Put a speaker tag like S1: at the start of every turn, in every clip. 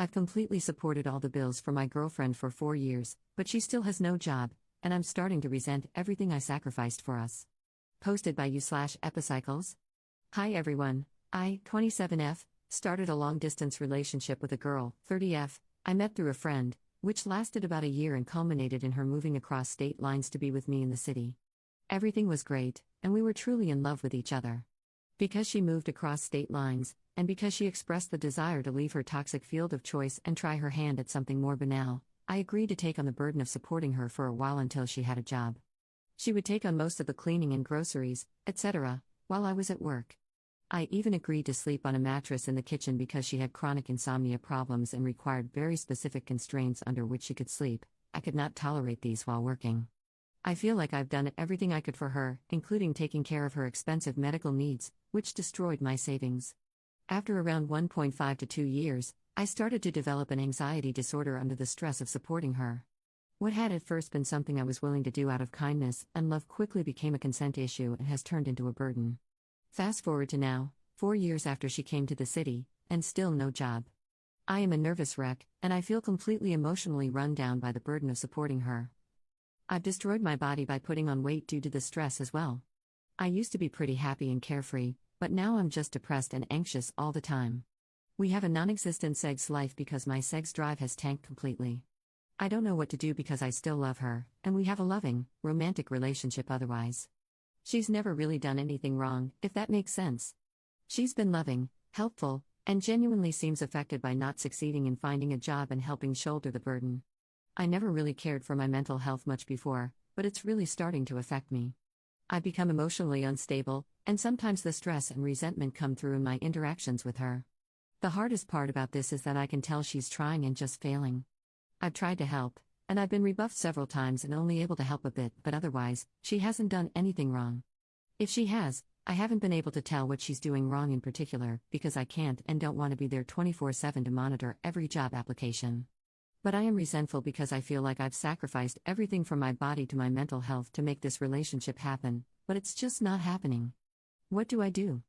S1: I've completely supported all the bills for my girlfriend for 4 years, but she still has no job, and I'm starting to resent everything I sacrificed for us. Posted by you/Epicycles. Hi everyone, I, 27F, started a long-distance relationship with a girl, 30F, I met through a friend, which lasted about a year and culminated in her moving across state lines to be with me in the city. Everything was great, and we were truly in love with each other. Because she moved across state lines, and because she expressed the desire to leave her toxic field of choice and try her hand at something more banal, I agreed to take on the burden of supporting her for a while until she had a job. She would take on most of the cleaning and groceries, etc., while I was at work. I even agreed to sleep on a mattress in the kitchen because she had chronic insomnia problems and required very specific constraints under which she could sleep. I could not tolerate these while working. I feel like I've done everything I could for her, including taking care of her expensive medical needs, which destroyed my savings. After around 1.5 to 2 years, I started to develop an anxiety disorder under the stress of supporting her. What had at first been something I was willing to do out of kindness and love quickly became a consent issue and has turned into a burden. Fast forward to now, 4 years after she came to the city, and still no job. I am a nervous wreck, and I feel completely emotionally run down by the burden of supporting her. I've destroyed my body by putting on weight due to the stress as well. I used to be pretty happy and carefree, but now I'm just depressed and anxious all the time. We have a non-existent sex life because my sex drive has tanked completely. I don't know what to do because I still love her, and we have a loving, romantic relationship otherwise. She's never really done anything wrong, if that makes sense. She's been loving, helpful, and genuinely seems affected by not succeeding in finding a job and helping shoulder the burden. I never really cared for my mental health much before, but it's really starting to affect me. I've become emotionally unstable, and sometimes the stress and resentment come through in my interactions with her. The hardest part about this is that I can tell she's trying and just failing. I've tried to help, and I've been rebuffed several times and only able to help a bit, but otherwise, she hasn't done anything wrong. If she has, I haven't been able to tell what she's doing wrong in particular, because I can't and don't want to be there 24/7 to monitor every job application. But I am resentful because I feel like I've sacrificed everything from my body to my mental health to make this relationship happen, but it's just not happening. What do I do?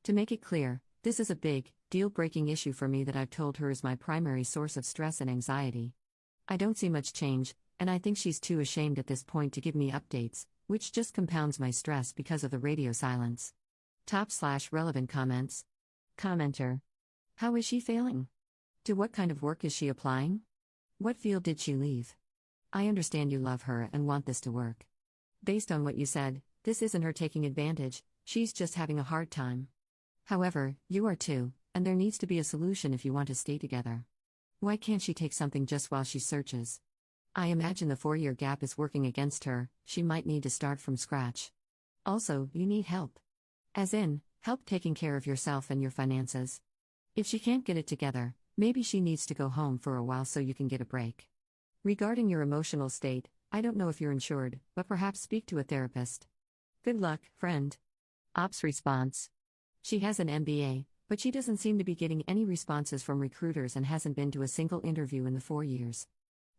S1: To make it clear, this is a big, deal-breaking issue for me that I've told her is my primary source of stress and anxiety. I don't see much change, and I think she's too ashamed at this point to give me updates, which just compounds my stress because of the radio silence. Top/relevant comments. Commenter. How is she failing? To what kind of work is she applying? What field did she leave? I understand you love her and want this to work. Based on what you said, this isn't her taking advantage, she's just having a hard time. However, you are too, and there needs to be a solution if you want to stay together. Why can't she take something just while she searches? I imagine the 4-year gap is working against her, she might need to start from scratch. Also, you need help. As in, help taking care of yourself and your finances. If she can't get it together, maybe she needs to go home for a while so you can get a break. Regarding your emotional state, I don't know if you're insured, but perhaps speak to a therapist. Good luck, friend. Ops response. She has an MBA, but she doesn't seem to be getting any responses from recruiters and hasn't been to a single interview in the 4 years.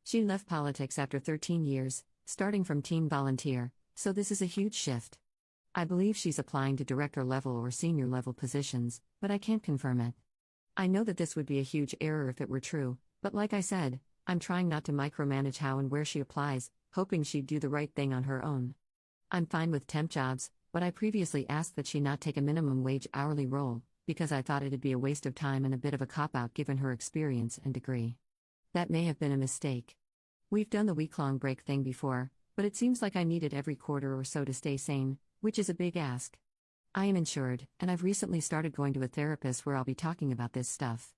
S1: She left politics after 13 years, starting from teen volunteer, so this is a huge shift. I believe she's applying to director level or senior level positions, but I can't confirm it. I know that this would be a huge error if it were true, but like I said, I'm trying not to micromanage how and where she applies, hoping she'd do the right thing on her own. I'm fine with temp jobs, but I previously asked that she not take a minimum wage hourly role, because I thought it'd be a waste of time and a bit of a cop-out given her experience and degree. That may have been a mistake. We've done the week-long break thing before, but it seems like I need it every quarter or so to stay sane, which is a big ask. I am insured, and I've recently started going to a therapist where I'll be talking about this stuff.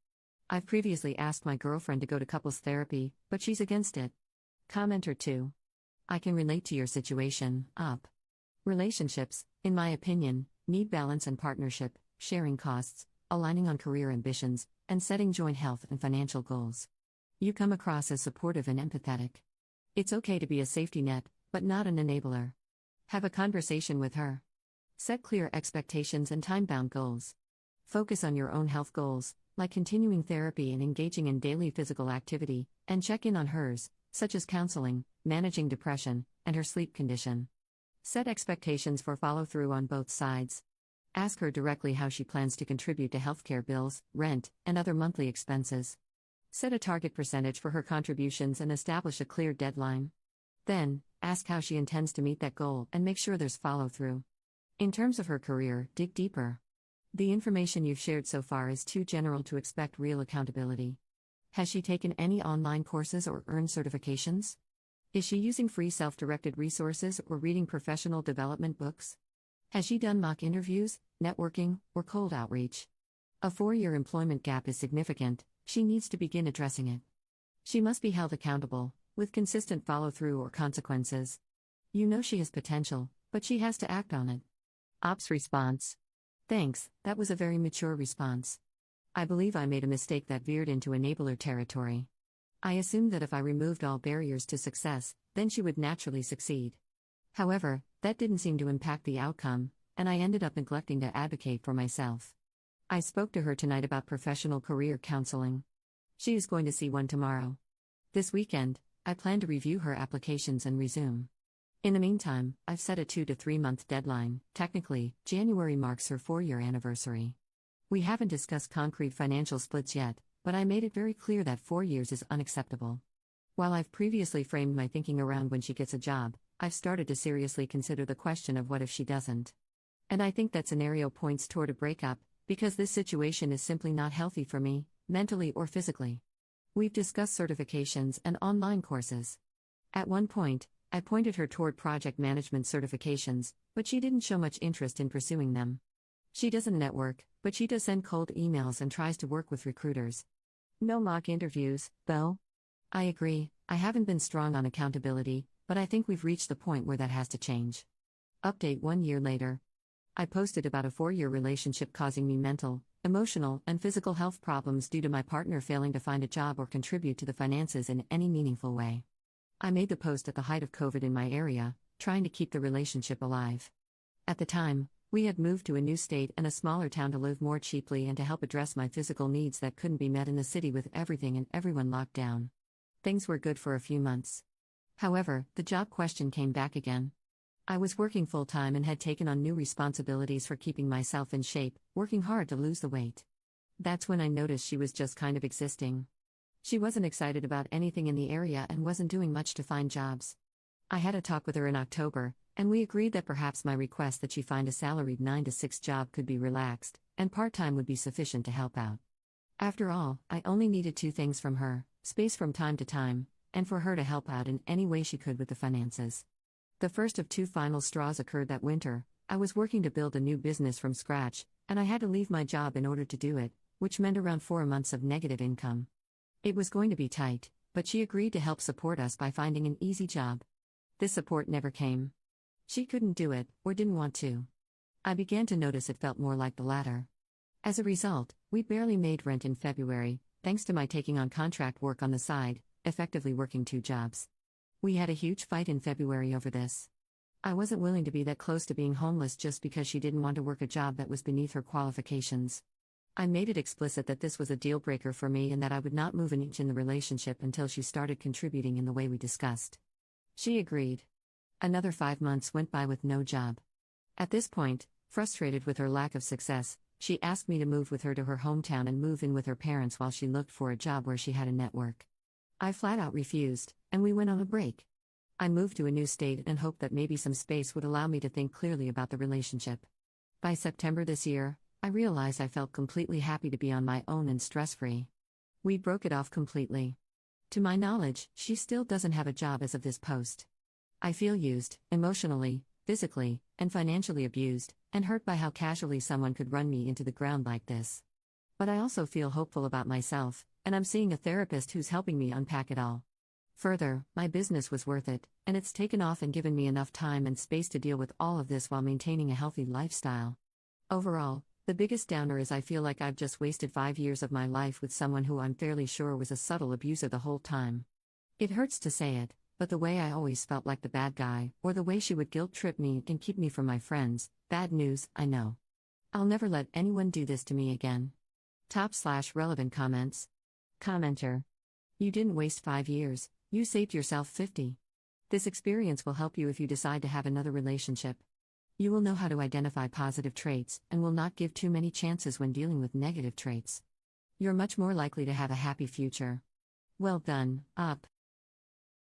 S1: I've previously asked my girlfriend to go to couples therapy, but she's against it. Commenter 2. I can relate to your situation, up. Relationships, in my opinion, need balance and partnership, sharing costs, aligning on career ambitions, and setting joint health and financial goals. You come across as supportive and empathetic. It's okay to be a safety net, but not an enabler. Have a conversation with her. Set clear expectations and time-bound goals. Focus on your own health goals, like continuing therapy and engaging in daily physical activity, and check in on hers, such as counseling, managing depression, and her sleep condition. Set expectations for follow-through on both sides. Ask her directly how she plans to contribute to healthcare bills, rent, and other monthly expenses. Set a target percentage for her contributions and establish a clear deadline. Then, ask how she intends to meet that goal and make sure there's follow through. In terms of her career, dig deeper. The information you've shared so far is too general to expect real accountability. Has she taken any online courses or earned certifications? Is she using free self-directed resources or reading professional development books? Has she done mock interviews, networking, or cold outreach? A 4-year employment gap is significant. She needs to begin addressing it. She must be held accountable, with consistent follow-through or consequences. You know she has potential, but she has to act on it. Ops response. Thanks, that was a very mature response. I believe I made a mistake that veered into enabler territory. I assumed that if I removed all barriers to success, then she would naturally succeed. However, that didn't seem to impact the outcome, and I ended up neglecting to advocate for myself. I spoke to her tonight about professional career counseling. She is going to see one tomorrow. This weekend, I plan to review her applications and resume. In the meantime, I've set a 2 to 3 month deadline. Technically, January marks her 4-year anniversary. We haven't discussed concrete financial splits yet, but I made it very clear that 4 years is unacceptable. While I've previously framed my thinking around when she gets a job, I've started to seriously consider the question of what if she doesn't. And I think that scenario points toward a breakup, because this situation is simply not healthy for me, mentally or physically. We've discussed certifications and online courses. At one point, I pointed her toward project management certifications, but she didn't show much interest in pursuing them. She doesn't network, but she does send cold emails and tries to work with recruiters. No mock interviews, though. I agree, I haven't been strong on accountability, but I think we've reached the point where that has to change. Update 1 year later. I posted about a 4-year relationship causing me mental, emotional, and physical health problems due to my partner failing to find a job or contribute to the finances in any meaningful way. I made the post at the height of COVID in my area, trying to keep the relationship alive. At the time, we had moved to a new state and a smaller town to live more cheaply and to help address my physical needs that couldn't be met in the city with everything and everyone locked down. Things were good for a few months. However, the job question came back again. I was working full-time and had taken on new responsibilities for keeping myself in shape, working hard to lose the weight. That's when I noticed she was just kind of existing. She wasn't excited about anything in the area and wasn't doing much to find jobs. I had a talk with her in October, and we agreed that perhaps my request that she find a salaried 9 to 6 job could be relaxed, and part-time would be sufficient to help out. After all, I only needed 2 things from her: space from time to time, and for her to help out in any way she could with the finances. The first of 2 final straws occurred that winter. I was working to build a new business from scratch, and I had to leave my job in order to do it, which meant around 4 months of negative income. It was going to be tight, but she agreed to help support us by finding an easy job. This support never came. She couldn't do it, or didn't want to. I began to notice it felt more like the latter. As a result, we barely made rent in February, thanks to my taking on contract work on the side, effectively working 2 jobs. We had a huge fight in February over this. I wasn't willing to be that close to being homeless just because she didn't want to work a job that was beneath her qualifications. I made it explicit that this was a deal breaker for me and that I would not move an inch in the relationship until she started contributing in the way we discussed. She agreed. Another 5 months went by with no job. At this point, frustrated with her lack of success, she asked me to move with her to her hometown and move in with her parents while she looked for a job where she had a network. I flat out refused, and we went on a break. I moved to a new state and hoped that maybe some space would allow me to think clearly about the relationship. By September this year, I realized I felt completely happy to be on my own and stress-free. We broke it off completely. To my knowledge, she still doesn't have a job as of this post. I feel used, emotionally, physically, and financially abused, and hurt by how casually someone could run me into the ground like this. But I also feel hopeful about myself, and I'm seeing a therapist who's helping me unpack it all. Further, my business was worth it, and it's taken off and given me enough time and space to deal with all of this while maintaining a healthy lifestyle. Overall, the biggest downer is I feel like I've just wasted 5 years of my life with someone who I'm fairly sure was a subtle abuser the whole time. It hurts to say it, but the way I always felt like the bad guy, or the way she would guilt-trip me and keep me from my friends, bad news, I know. I'll never let anyone do this to me again. Top/relevant comments. Commenter. You didn't waste 5 years, you saved yourself 50. This experience will help you if you decide to have another relationship. You will know how to identify positive traits and will not give too many chances when dealing with negative traits. You're much more likely to have a happy future. Well done, up.